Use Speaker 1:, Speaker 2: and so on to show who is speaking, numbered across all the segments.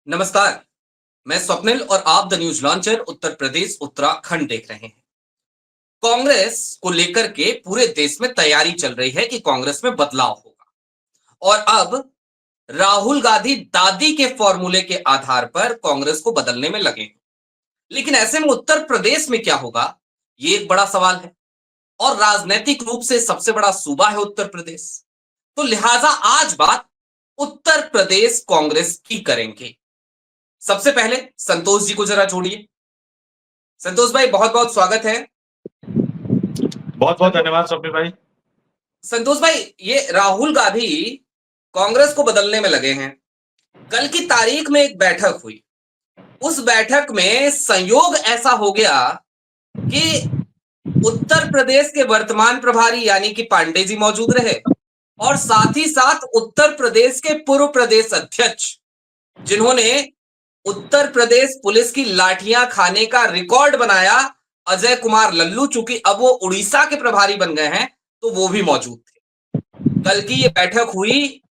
Speaker 1: नमस्कार। मैं स्वप्निल और आप the news launcher Uttar Pradesh Uttarakhand देख रहे हैं। कांग्रेस को लेकर के पूरे देश में तैयारी चल रही है कि कांग्रेस में बदलाव होगा और अब राहुल गांधी दादी के फॉर्मूले के आधार पर कांग्रेस को बदलने में लगे हैं। लेकिन ऐसे में उत्तर प्रदेश में क्या होगा, ये एक बड़ा सवाल है और राजनीतिक रूप से सबसे बड़ा सूबा है उत्तर प्रदेश। तो लिहाजा आज बात उत्तर प्रदेश कांग्रेस की करेंगे। सबसे पहले संतोष जी को जरा जोड़िए। संतोष भाई, बहुत बहुत स्वागत है।
Speaker 2: बहुत बहुत धन्यवाद स्वप्निल भाई।
Speaker 1: संतोष भाई, ये राहुल गांधी कांग्रेस को बदलने में लगे हैं। कल की तारीख में एक बैठक हुई। उस बैठक में संयोग ऐसा हो गया कि उत्तर प्रदेश के वर्तमान प्रभारी यानी कि पांडे जी मौजूद रहे और साथ ही साथ उत्तर प्रदेश के पूर्व प्रदेश अध्यक्ष, जिन्होंने उत्तर प्रदेश पुलिस की लाठियां खाने का रिकॉर्ड बनाया, अजय कुमार लल्लू, चूंकि अब वो उड़ीसा के प्रभारी बन गए हैं, तो वो भी मौजूद थे। कल की ये बैठक हुई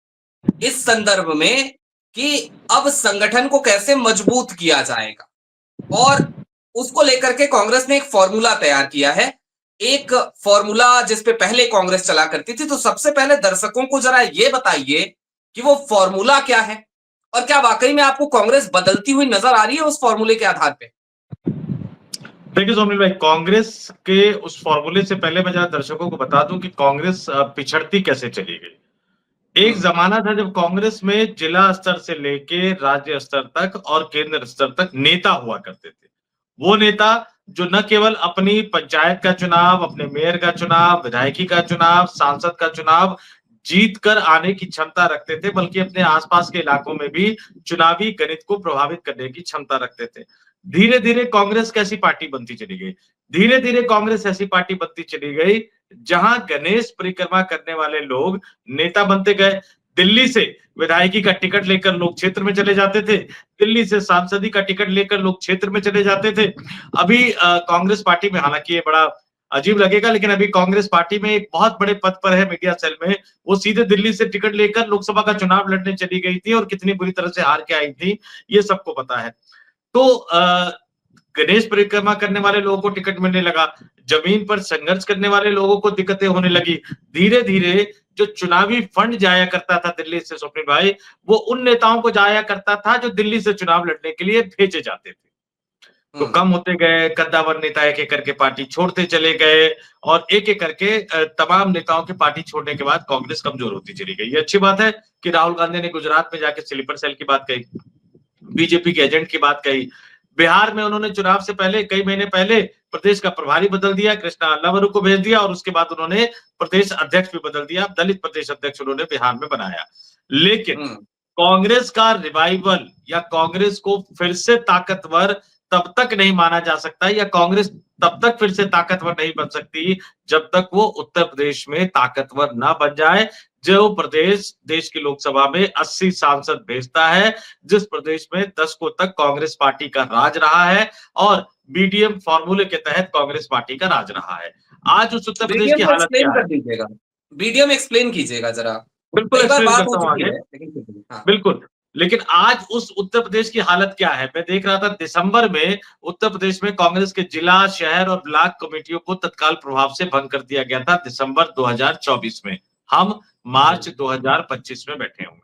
Speaker 1: इस संदर्भ में कि अब संगठन को कैसे मजबूत किया जाएगा और उसको लेकर के कांग्रेस ने एक फॉर्मूला तैयार किया है। एक फॉर्मूला जिस पे पहले कांग्रेस चला करती थी। तो सबसे पहले दर्शकों को जरा ये बताइए कि वो फॉर्मूला क्या है और क्या वाकई में आपको कांग्रेस बदलती हुई नजर आ रही है उस फॉर्मूले के आधार पे?
Speaker 2: देखिए सोमिल भाई, कांग्रेस के उस फॉर्मूले से पहले मैं जरा दर्शकों को बता दूं कि कांग्रेस पिछड़ती कैसे चली गई। एक जमाना था जब कांग्रेस में जिला स्तर से लेके राज्य स्तर तक और केंद्र स्तर तक नेता हुआ करते थे। वो नेता जो न केवल अपनी पंचायत का चुनाव, अपने मेयर का चुनाव, विधायकी का चुनाव, सांसद का चुनाव जीत कर आने की क्षमता रखते थे, बल्कि अपने आसपास के इलाकों में भी चुनावी गणित को प्रभावित करने की क्षमता रखते थे। धीरे धीरे कांग्रेस कैसी पार्टी बनती चली गई, धीरे धीरे कांग्रेस ऐसी पार्टी बनती चली गई जहां गणेश परिक्रमा करने वाले लोग नेता बनते गए। दिल्ली से विधायकी का टिकट लेकर लोग क्षेत्र में चले जाते थे, दिल्ली से सांसदी का टिकट लेकर लोग क्षेत्र में चले जाते थे। अभी कांग्रेस पार्टी में, हालांकि ये बड़ा अजीब लगेगा, लेकिन अभी कांग्रेस पार्टी में एक बहुत बड़े पद पर है मीडिया सेल में, वो सीधे दिल्ली से टिकट लेकर लोकसभा का चुनाव लड़ने चली गई थी और कितनी बुरी तरह से हार के आई थी, ये सबको पता है। तो गणेश परिक्रमा करने वाले लोगों को टिकट मिलने लगा, जमीन पर संघर्ष करने वाले लोगों को दिक्कतें होने लगी। धीरे धीरे जो चुनावी फंड जाया करता था दिल्ली से स्वप्निल भाई, वो उन नेताओं को जाया करता था जो दिल्ली से चुनाव लड़ने के लिए भेजे जाते थे। तो कम होते गए, कद्दावर नेता एक एक करके पार्टी छोड़ते चले गए और एक एक करके तमाम नेताओं की पार्टी छोड़ने के बाद कांग्रेस कमजोर होती चली गई। ये अच्छी बात है कि राहुल गांधी ने गुजरात में जाके स्लीपर सेल की बात कही, बीजेपी के एजेंट की बात कही। बिहार में उन्होंने चुनाव से पहले, कई महीने पहले, प्रदेश का प्रभारी बदल दिया, कृष्णा अल्लावरू को भेज दिया और उसके बाद उन्होंने प्रदेश अध्यक्ष भी बदल दिया, दलित प्रदेश अध्यक्ष उन्होंने बिहार में बनाया। लेकिन कांग्रेस का रिवाइवल या कांग्रेस को फिर से ताकतवर तब तक नहीं माना जा सकता, या कांग्रेस तब तक फिर से ताकतवर नहीं बन सकती जब तक वो उत्तर प्रदेश में ताकतवर ना बन जाए। जो प्रदेश देश की लोकसभा में 80 सांसद भेजता है, जिस प्रदेश में दशकों तक कांग्रेस पार्टी का राज रहा है और बीडीएम फॉर्मूले के तहत कांग्रेस पार्टी का राज रहा है। आज उस उत्तर प्रदेश
Speaker 1: बीडीएम
Speaker 2: की
Speaker 1: को
Speaker 2: हालत
Speaker 1: एक्सप्लेन
Speaker 2: क्या है?
Speaker 1: कर दीजिएगा। बीडीएम एक्सप्लेन कीजिएगा जरा।
Speaker 2: बिल्कुल
Speaker 1: कई बार
Speaker 2: एक्सप्लेन
Speaker 1: बात
Speaker 2: करता
Speaker 1: हो
Speaker 2: हूं
Speaker 1: चुकी
Speaker 2: आगे।
Speaker 1: है, लेकिन हाँ।
Speaker 2: बिल्कुल, लेकिन आज उस उत्तर प्रदेश की हालत क्या है? मैं देख रहा था दिसंबर में उत्तर प्रदेश में कांग्रेस के जिला, शहर और ब्लॉक कमेटियों को तत्काल प्रभाव से भंग कर दिया गया था दिसंबर 2024 में। हम मार्च 2025 में बैठे हुए।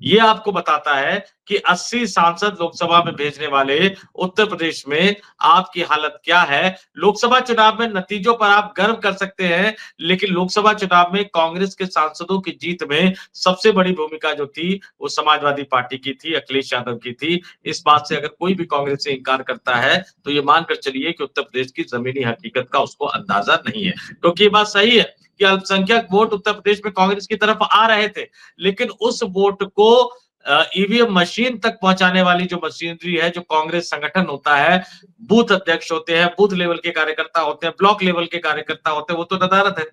Speaker 2: ये आपको बताता है कि 80 सांसद लोकसभा में भेजने वाले उत्तर प्रदेश में आपकी हालत क्या है। लोकसभा चुनाव में नतीजों पर आप गर्व कर सकते हैं, लेकिन लोकसभा चुनाव में कांग्रेस के सांसदों की जीत में सबसे बड़ी भूमिका जो थी वो समाजवादी पार्टी की थी, अखिलेश यादव की थी। इस बात से अगर कोई भी कांग्रेस से इंकार करता है तो ये मानकर चलिए कि उत्तर प्रदेश की जमीनी हकीकत का उसको अंदाजा नहीं है। क्योंकि ये बात सही है कि अल्पसंख्यक वोट उत्तर प्रदेश में कांग्रेस की तरफ आ रहे थे, लेकिन उस वोट को ईवीएम मशीन तक पहुंचाने वाली जो मशीनरी है, जो कांग्रेस संगठन होता है, बूथ अध्यक्ष होते हैं, बूथ लेवल के कार्यकर्ता होते हैं, ब्लॉक लेवल के कार्यकर्ता होते हैं, वो तो नदारद है।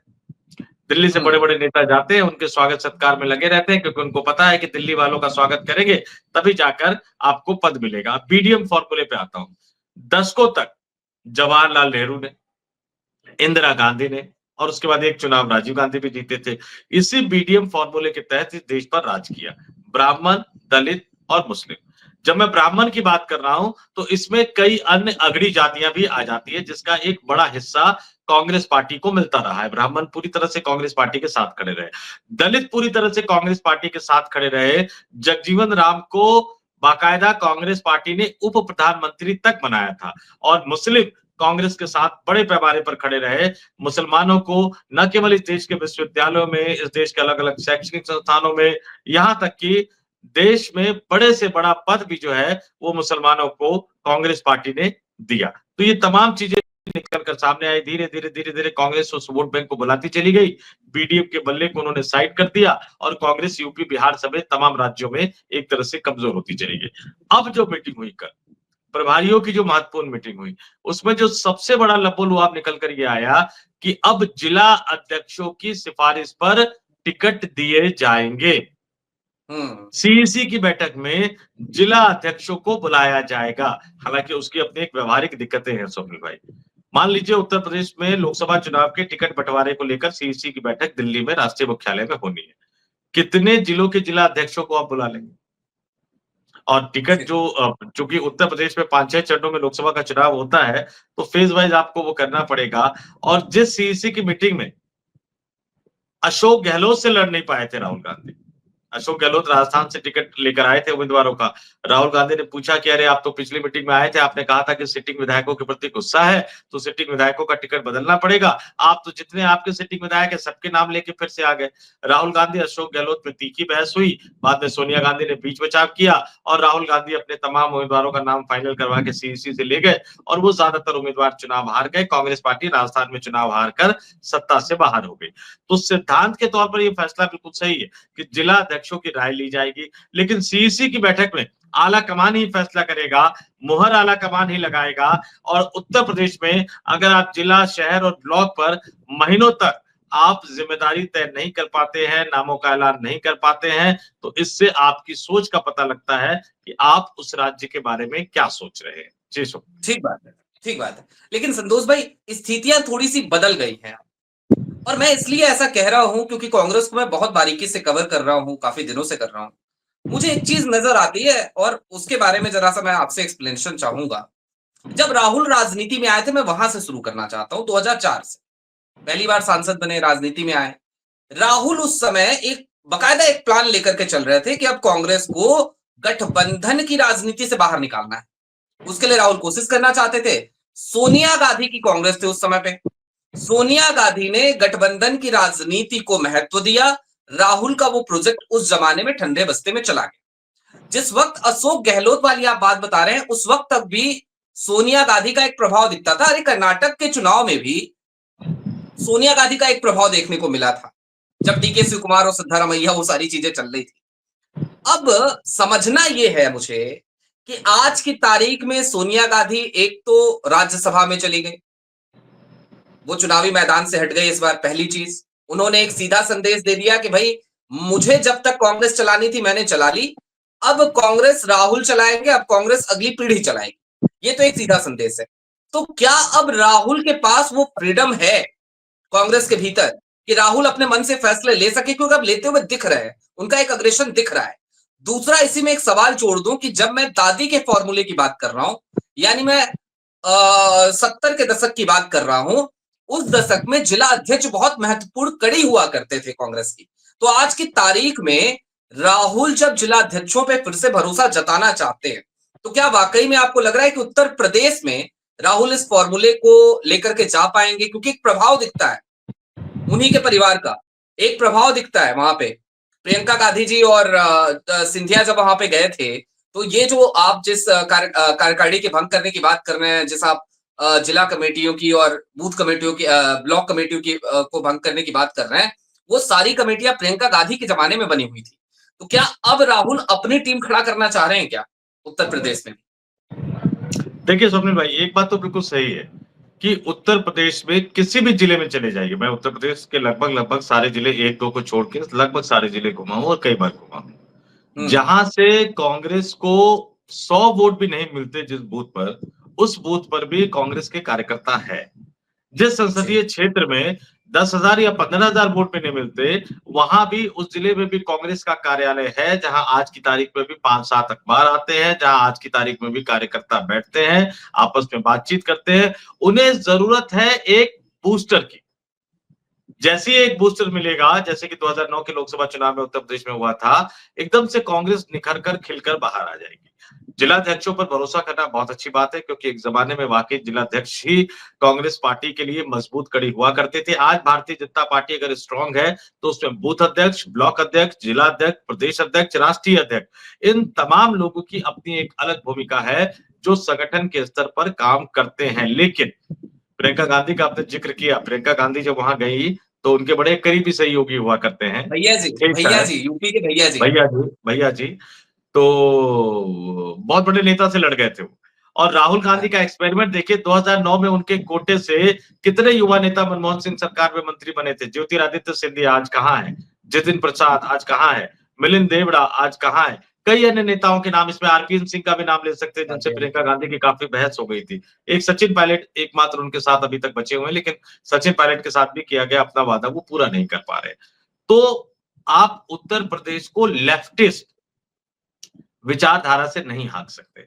Speaker 2: दिल्ली से बड़े बड़े नेता जाते हैं, उनके स्वागत सत्कार में लगे रहते हैं, क्योंकि उनको पता है कि दिल्ली वालों का स्वागत करेंगे तभी जाकर आपको पद मिलेगा। बीडीएम फॉर्मूले पे आता हूं। दशकों तक जवाहरलाल नेहरू ने, इंदिरा गांधी ने और उसके बाद एक चुनाव राजीव गांधी भी जीते थे, इसी बीडीएम फॉर्मूले के तहत इस देश पर राज किया। ब्राह्मण, दलित और मुस्लिम जब मैं ब्राह्मण की बात कर रहा हूं तो इसमें कई अन्य अगड़ी जातियां भी आ जाती है, जिसका एक बड़ा हिस्सा कांग्रेस पार्टी को मिलता रहा है। ब्राह्मण पूरी तरह से कांग्रेस पार्टी के साथ खड़े रहे, दलित पूरी तरह से कांग्रेस पार्टी के साथ खड़े रहे। जगजीवन राम को बाकायदा कांग्रेस पार्टी ने उप प्रधानमंत्री तक बनाया था, और मुस्लिम कांग्रेस के साथ बड़े पैमाने पर खड़े रहे। मुसलमानों को न केवल इस देश के विश्वविद्यालयों में, इस देश के अलग अलग शैक्षणिक संस्थानों में, यहाँ तक कि देश में बड़े से बड़ा पद भी जो है वो मुसलमानों को कांग्रेस पार्टी ने दिया। तो ये तमाम चीजें निकल कर सामने आई। धीरे धीरे धीरे धीरे कांग्रेस उस वोट बैंक को बुलाती चली गई, बीडीएफ के बल्ले को उन्होंने साइड कर दिया, और कांग्रेस यूपी बिहार समेत तमाम राज्यों में एक तरह से कमजोर होती चली गई। अब जो मीटिंग हुई कल, प्रभारियों की जो महत्वपूर्ण मीटिंग हुई, उसमें जो सबसे बड़ा लबो-लुआब निकल कर ये आया कि अब जिला अध्यक्षों की सिफारिश पर टिकट दिए जाएंगे। सीईसी की बैठक में जिला अध्यक्षों को बुलाया जाएगा। हालांकि उसकी अपनी एक व्यवहारिक दिक्कतें हैं स्वप्निल भाई। मान लीजिए उत्तर प्रदेश में लोकसभा चुनाव के टिकट बंटवारे को लेकर सीईसी की बैठक दिल्ली में राष्ट्रीय मुख्यालय में होनी है। कितने जिलों के जिला अध्यक्षों को आप बुला लेंगे? और टिकट जो चूंकि उत्तर प्रदेश में 5-6 चरणों में लोकसभा का चुनाव होता है, तो फेज वाइज आपको वो करना पड़ेगा। और जिस सीईसी की मीटिंग में अशोक गहलोत से लड़ नहीं पाए थे राहुल गांधी, अशोक गहलोत राजस्थान से टिकट लेकर आए थे उम्मीदवारों का। राहुल गांधी ने पूछा कि अरे आप तो पिछली मीटिंग में आए थे, आपने कहा था कि सिटिंग विधायकों के प्रति गुस्सा है, तो सिटिंग विधायकों का टिकट बदलना पड़ेगा। आप तो जितने आपके सिटिंग विधायक है सबके नाम लेके फिर से आ गए। राहुल गांधी अशोक गहलोत में तीखी बहस हुई, बाद में सोनिया गांधी ने बीच बचाव किया, और राहुल गांधी अपने तमाम उम्मीदवारों का नाम फाइनल करवा के सीईसी से ले गए, और वो ज्यादातर उम्मीदवार चुनाव हार गए। कांग्रेस पार्टी राजस्थान में चुनाव हार कर सत्ता से बाहर हो गई। तो सिद्धांत के तौर पर यह फैसला बिल्कुल सही है कि जिला अध्यक्षों की राय ली जाएगी, लेकिन सीईसी की बैठक में आला कमान ही फैसला करेगा, मुहर आला कमान ही लगाएगा। और उत्तर प्रदेश में अगर आप जिला, शहर और ब्लॉक पर महीनों तक आप जिम्मेदारी तय नहीं कर पाते हैं, नामों का ऐलान नहीं कर पाते हैं, तो इससे आपकी सोच का पता लगता है कि आप उस राज्य के बारे में क्या सोच रहे हैं। जी सो
Speaker 1: ठीक बात है, ठीक बात है। लेकिन संतोष भाई, स्थितियां थोड़ी सी बदल गई हैं, और मैं इसलिए ऐसा कह रहा हूं क्योंकि कांग्रेस को मैं बहुत बारीकी से कवर कर रहा हूं, काफी दिनों से कर रहा हूं। मुझे एक चीज नजर आती है और उसके बारे में जरा सा मैं आपसे एक्सप्लेनेशन चाहूंगा। जब राहुल राजनीति में आए थे, मैं वहां से शुरू करना चाहता हूं। 2004 से पहली बार सांसद बने, राजनीति में आए। राहुल उस समय एक बकायदा एक प्लान लेकर के चल रहे थे कि अब कांग्रेस को गठबंधन की राजनीति से बाहर निकालना है। उसके लिए राहुल कोशिश करना चाहते थे। सोनिया गांधी की कांग्रेस थी उस समय पे। सोनिया गांधी ने गठबंधन की राजनीति को महत्व दिया। राहुल का वो प्रोजेक्ट उस जमाने में ठंडे बस्ते में चला गया। जिस वक्त अशोक गहलोत वाली आप बात बता रहे हैं, उस वक्त तक भी सोनिया गांधी का एक प्रभाव दिखता था। अरे कर्नाटक के चुनाव में भी सोनिया गांधी का एक प्रभाव देखने को मिला था, जब डीके शिवकुमार और सिद्धारमैया वो सारी चीजें चल रही थी। अब समझना यह है मुझे कि आज की तारीख में सोनिया गांधी एक तो राज्यसभा में चली गई, वो चुनावी मैदान से हट गई इस बार। पहली चीज, उन्होंने एक सीधा संदेश दे दिया कि भाई मुझे जब तक कांग्रेस चलानी थी मैंने चला ली, अब कांग्रेस राहुल चलाएंगे, अब कांग्रेस अगली पीढ़ी चलाएगी। ये तो एक सीधा संदेश है। तो क्या अब राहुल के पास वो फ्रीडम है कांग्रेस के भीतर कि राहुल अपने मन से फैसले ले सके? क्योंकि अब लेते हुए दिख रहे हैं, उनका एक अग्रेशन दिख रहा है। दूसरा, इसी में एक सवाल जोड़ दूं कि जब मैं दादी के फॉर्मूले की बात कर रहा हूं, यानी मैं 70 के दशक की बात कर रहा हूं, उस दशक में जिला अध्यक्ष बहुत महत्वपूर्ण कड़ी हुआ करते थे कांग्रेस की। तो आज की तारीख में राहुल जब जिला अध्यक्षों पे फिर से भरोसा जताना चाहते हैं, तो क्या वाकई में आपको लग रहा है कि उत्तर प्रदेश में राहुल इस फॉर्मूले को लेकर के जा पाएंगे? क्योंकि एक प्रभाव दिखता है उन्हीं के परिवार का, एक प्रभाव दिखता है वहां पे। प्रियंका गांधी जी और सिंधिया जब वहां पे गए थे, तो ये जो आप जिस कार्यकारिणी के भंग करने की बात कर रहे हैं, जिस आप जिला कमेटियों की और बूथ कमेटियों की, ब्लॉक कमेटियों की को भंग करने की बात कर रहे हैं, वो सारी कमेटियां प्रियंका गांधी के जमाने में बनी हुई थी। तो क्या अब राहुल अपनी टीम खड़ा करना चाह रहे हैं क्या उत्तर प्रदेश में?
Speaker 2: देखिए स्वप्निल भाई, एक बात तो बिल्कुल सही है कि उत्तर प्रदेश में किसी भी जिले में चले जाइए, मैं उत्तर प्रदेश के लगभग सारे जिले, एक दो को छोड़ के लगभग सारे जिले घुमा हूं और कई बार घुमा हूं, जहां से कांग्रेस को 100 वोट भी नहीं मिलते जिस बूथ पर, उस बूथ पर भी कांग्रेस के कार्यकर्ता है। जिस संसदीय क्षेत्र में 10,000 या 15,000 वोट में नहीं मिलते, वहां भी उस जिले में भी कांग्रेस का कार्यालय है, जहां आज की तारीख में भी 5-7 अखबार आते हैं, जहां आज की तारीख में भी कार्यकर्ता बैठते हैं, आपस में बातचीत करते हैं। उन्हें जरूरत है एक बूस्टर की। जैसे ही एक बूस्टर मिलेगा, जैसे कि 2009 के लोकसभा चुनाव में उत्तर प्रदेश में हुआ था, एकदम से कांग्रेस निखर कर खिलकर बाहर आ जाएगी। जिलाध्यक्षों पर भरोसा करना बहुत अच्छी बात है, क्योंकि एक जमाने में वाकई जिलाध्यक्ष ही कांग्रेस पार्टी के लिए मजबूत कड़ी हुआ करते थे। आज भारतीय जनता पार्टी अगर स्ट्रांग है, तो उसमें बूथ अध्यक्ष, ब्लॉक अध्यक्ष, जिला अध्यक्ष, प्रदेश अध्यक्ष, राष्ट्रीय अध्यक्ष, इन तमाम लोगों की अपनी एक अलग भूमिका है, जो संगठन के स्तर पर काम करते हैं। लेकिन प्रियंका गांधी का आपने जिक्र किया, प्रियंका गांधी जब वहां गई, तो उनके बड़े करीबी सहयोगी हुआ करते हैं,
Speaker 1: भैया जी, यूपी के भैया जी।
Speaker 2: भैया जी, तो बहुत बड़े नेता से लड़ गए थे वो। और राहुल गांधी का एक्सपेरिमेंट देखिए, 2009 में उनके कोटे से कितने युवा नेता मनमोहन सिंह सरकार में मंत्री बने थे। ज्योतिरादित्य सिंधिया आज कहाँ है, जितिन प्रसाद आज कहाँ है, मिलिंद देवड़ा आज कहाँ है, कई अन्य नेताओं के नाम, इसमें आरपीएन सिंह का भी नाम ले सकते हैं, जिनसे प्रियंका गांधी की काफी बहस हो गई थी। एक सचिन पायलट एकमात्र उनके साथ अभी तक बचे हुए हैं, लेकिन सचिन पायलट के साथ भी किया गया अपना वादा वो पूरा नहीं कर पा रहे। तो आप उत्तर प्रदेश को लेफ्टिस्ट विचारधारा से नहीं हाँक सकते,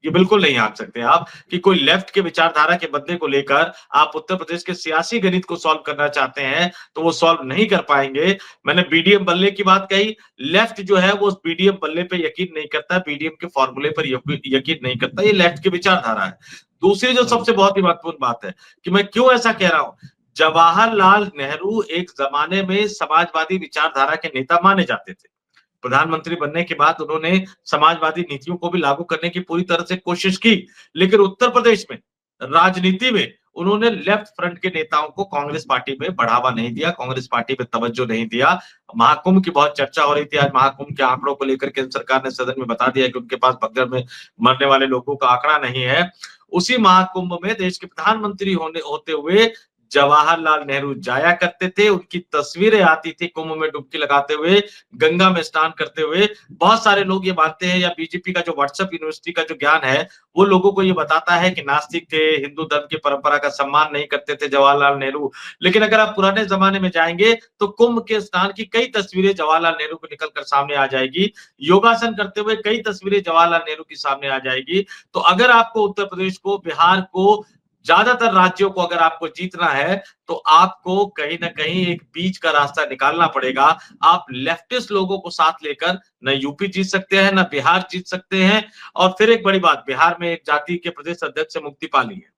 Speaker 2: ये बिल्कुल नहीं हाँक सकते आप, कि कोई लेफ्ट के विचारधारा के बदले को लेकर आप उत्तर प्रदेश के सियासी गणित को सॉल्व करना चाहते हैं, तो वो सॉल्व नहीं कर पाएंगे। मैंने बीडीएम बल्ले की बात कही, लेफ्ट जो है वो बीडीएम बल्ले पे यकीन नहीं करता, बीडीएम के फॉर्मूले पर यकीन नहीं करता, ये लेफ्ट की विचारधारा है। दूसरी जो सबसे बहुत ही महत्वपूर्ण बात है कि मैं क्यों ऐसा कह रहा हूं, जवाहरलाल नेहरू एक जमाने में समाजवादी विचारधारा के नेता माने जाते थे। प्रधानमंत्री बनने के बाद उन्होंने समाजवादी नीतियों को भी लागू करने की पूरी तरह से कोशिश की, लेकिन उत्तर प्रदेश में राजनीति में उन्होंने लेफ्ट फ्रंट के नेताओं को कांग्रेस पार्टी में बढ़ावा नहीं दिया, कांग्रेस पार्टी में तवज्जो नहीं दिया। महाकुंभ की बहुत चर्चा हो रही थी, आज महाकुंभ के आंकड़ों को लेकर केंद्र सरकार ने सदन में बता दिया कि उनके पास बगल में मरने वाले लोगों का आंकड़ा नहीं है। उसी महाकुंभ में देश के प्रधानमंत्री होते हुए जवाहरलाल नेहरू जाया करते थे, उनकी तस्वीरें आती थी कुंभ में डुबकी लगाते हुए, गंगा में स्नान करते हुए। बहुत सारे लोग ये मानते हैं, या बीजेपी का जो व्हाट्सएप यूनिवर्सिटी का जो ज्ञान है, वो लोगों को ये बताता है कि नास्तिक थे, हिंदू धर्म की परंपरा का सम्मान नहीं करते थे जवाहरलाल नेहरू। लेकिन अगर आप पुराने जमाने में जाएंगे, तो कुंभ के स्नान की कई तस्वीरें जवाहरलाल नेहरू को निकल कर सामने आ जाएगी, योगासन करते हुए कई तस्वीरें जवाहरलाल नेहरू की सामने आ जाएगी। तो अगर आपको उत्तर प्रदेश को, बिहार को, ज्यादातर राज्यों को अगर आपको जीतना है, तो आपको कहीं ना कहीं एक बीच का रास्ता निकालना पड़ेगा। आप लेफ्टिस्ट लोगों को साथ लेकर न यूपी जीत सकते हैं, न बिहार जीत सकते हैं। और फिर एक बड़ी बात, बिहार में एक जाति के प्रदेश अध्यक्ष से मुक्ति पाली है,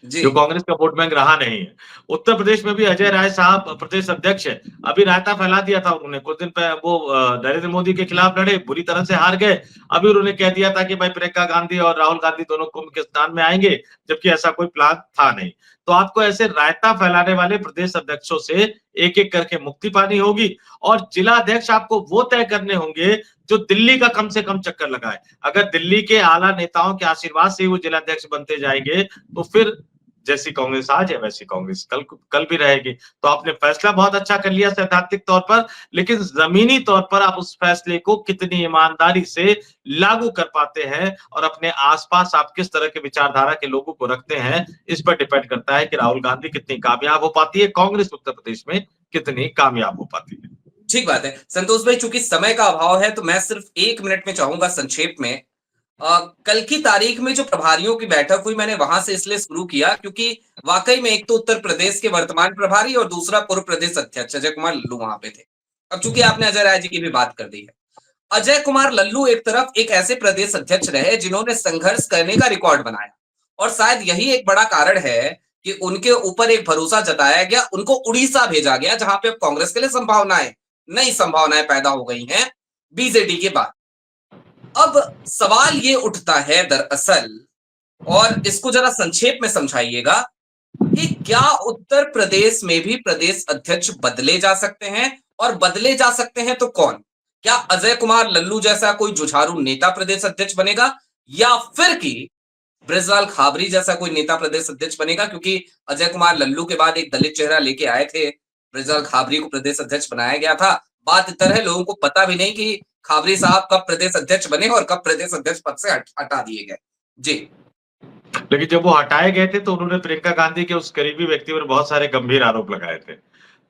Speaker 2: जो कांग्रेस का वोट बैंक रहा नहीं है। उत्तर प्रदेश में भी अजय राय साहब प्रदेश अध्यक्ष है, अभी रायता फैला दिया था उन्होंने, कुछ दिन पहले वो नरेंद्र मोदी के खिलाफ लड़े, बुरी तरह से हार गए। अभी उन्होंने कह दिया था कि भाई प्रियंका गांधी और राहुल गांधी दोनों कुंभ के स्थान में आएंगे, जबकि ऐसा कोई प्लान था नहीं। तो आपको ऐसे रायता फैलाने वाले प्रदेश अध्यक्षों से एक एक करके मुक्ति पानी होगी, और जिला अध्यक्ष आपको वो तय करने होंगे जो दिल्ली का कम से कम चक्कर लगाए। अगर दिल्ली के आला नेताओं के आशीर्वाद से वो जिला अध्यक्ष बनते जाएंगे, तो फिर जैसी कांग्रेस आज है वैसी कांग्रेस कल भी रहेगी। तो आपने फैसला बहुत अच्छा कर लिया सैद्धांतिक तौर पर, लेकिन जमीनी तौर पर आप उस फैसले को कितनी ईमानदारी से लागू कर पाते हैं, और अपने आसपास आप किस तरह के विचारधारा के लोगों को रखते हैं, इस पर डिपेंड करता है कि राहुल गांधी कितनी कामयाब हो पाती है, कांग्रेस उत्तर प्रदेश में कितनी कामयाब हो पाती है।
Speaker 1: ठीक बात है संतोष भाई, चूंकि समय का अभाव है तो मैं सिर्फ 1 मिनट में चाहूंगा संक्षेप में। कल की तारीख में जो प्रभारियों की बैठक हुई, मैंने वहां से इसलिए शुरू किया क्योंकि वाकई में एक तो उत्तर प्रदेश के वर्तमान प्रभारी और दूसरा पूर्व प्रदेश अध्यक्ष अजय कुमार लल्लू वहां पे थे। अब चूंकि आपने अजय राय जी की भी बात कर दी है, अजय कुमार लल्लू एक तरफ एक ऐसे प्रदेश अध्यक्ष रहे जिन्होंने संघर्ष करने का रिकॉर्ड बनाया, और शायद यही एक बड़ा कारण है कि उनके ऊपर एक भरोसा जताया गया, उनको उड़ीसा भेजा गया जहां पे अब कांग्रेस के लिए संभावनाएं, नई संभावनाएं पैदा हो गई हैं बीजेडी के बाद। अब सवाल ये उठता है दरअसल, और इसको जरा संक्षेप में समझाइएगा, कि क्या उत्तर प्रदेश में भी प्रदेश अध्यक्ष बदले जा सकते हैं, और बदले जा सकते हैं तो कौन? क्या अजय कुमार लल्लू जैसा कोई जुझारू नेता प्रदेश अध्यक्ष बनेगा, या फिर कि ब्रजलाल खाबरी जैसा कोई नेता प्रदेश अध्यक्ष बनेगा? क्योंकि अजय कुमार लल्लू के बाद एक दलित चेहरा लेके आए थे, ब्रजलाल खाबरी को प्रदेश अध्यक्ष बनाया गया था। बात इतर है, लोगों को पता भी नहीं कि खाबरी साहब कब प्रदेश अध्यक्ष बने और कब प्रदेश अध्यक्ष पद से हटा दिए गए। जी
Speaker 2: लेकिन जब वो हटाए गए थे तो उन्होंने प्रियंका गांधी के उस करीबी व्यक्ति पर बहुत सारे गंभीर आरोप लगाए थे।
Speaker 1: नहीं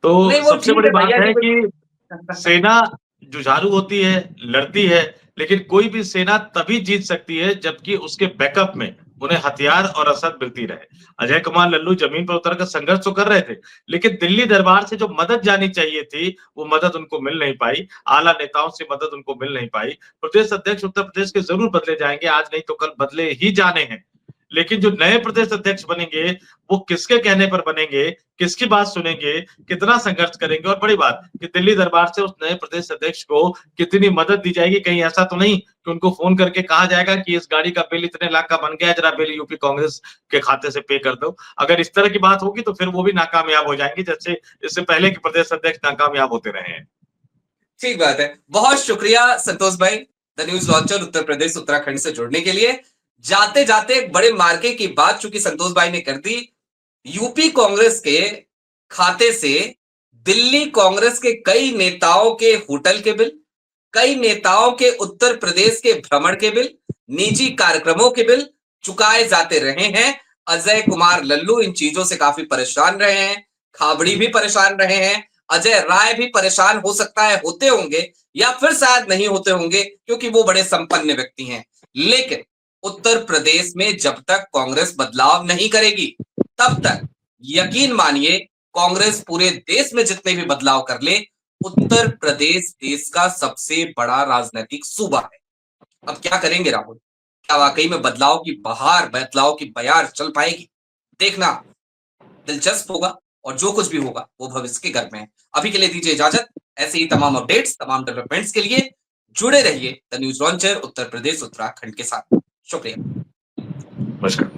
Speaker 2: तो
Speaker 1: वो
Speaker 2: सबसे
Speaker 1: ठीक
Speaker 2: बड़ी
Speaker 1: है
Speaker 2: बात
Speaker 1: भैया जी
Speaker 2: है
Speaker 1: कुछ
Speaker 2: कि सेना जुझारू होती है, लड़ती है, लेकिन कोई भी सेना तभी जीत सकती है जबकि उसके बैकअप में उन्हें हथियार और रसद मिलती रहे। अजय कुमार लल्लू जमीन पर उतरकर संघर्ष तो कर रहे थे, लेकिन दिल्ली दरबार से जो मदद जानी चाहिए थी, वो मदद उनको मिल नहीं पाई। आला नेताओं से मदद उनको मिल नहीं पाई। प्रदेश अध्यक्ष उत्तर प्रदेश के जरूर बदले जाएंगे, आज नहीं तो कल बदले ही जाने हैं। लेकिन जो नए प्रदेश अध्यक्ष बनेंगे, वो किसके कहने पर बनेंगे, किसकी बात सुनेंगे, कितना संघर्ष करेंगे और बड़ी बात कि दिल्ली दरबार से उस नए प्रदेश अध्यक्ष को कितनी मदद दी जाएगी। कहीं ऐसा तो नहीं कि उनको फोन करके कहा जाएगा कि इस गाड़ी का बिल इतने लाख का बन गया है, जरा बिल यूपी कांग्रेस के खाते से पे कर दो। अगर इस तरह की बात होगी तो फिर वो भी नाकामयाब हो जाएंगे, जैसे इससे पहले के प्रदेश अध्यक्ष नाकामयाब होते रहे हैं।
Speaker 1: ठीक बात है। बहुत शुक्रिया संतोष भाई, the news launcher Uttar Pradesh Uttarakhand से जुड़ने के लिए। जाते जाते एक बड़े मार्के की बात चूंकि संतोष भाई ने कर दी, यूपी कांग्रेस के खाते से दिल्ली कांग्रेस के कई नेताओं के होटल के बिल, कई नेताओं के उत्तर प्रदेश के भ्रमण के बिल, निजी कार्यक्रमों के बिल चुकाए जाते रहे हैं। अजय कुमार लल्लू इन चीजों से काफी परेशान रहे हैं, खाबड़ी भी परेशान रहे हैं, अजय राय भी परेशान हो सकता है होते होंगे या फिर शायद नहीं होते होंगे क्योंकि वो बड़े संपन्न व्यक्ति हैं। लेकिन उत्तर प्रदेश में जब तक कांग्रेस बदलाव नहीं करेगी तब तक यकीन मानिए कांग्रेस पूरे देश में जितने भी बदलाव कर ले, उत्तर प्रदेश देश का सबसे बड़ा राजनीतिक सूबा है। अब क्या करेंगे राहुल? क्या वाकई में बदलाव की बहार, बदलाव की बयार चल पाएगी? देखना दिलचस्प होगा और जो कुछ भी होगा वो भविष्य के घर में है। अभी के लिए दीजिए इजाजत। ऐसे ही तमाम अपडेट्स, तमाम डेवलपमेंट्स के लिए जुड़े रहिए the news launcher Uttar Pradesh Uttarakhand के साथ। शुक्रिया।
Speaker 2: नमस्कार।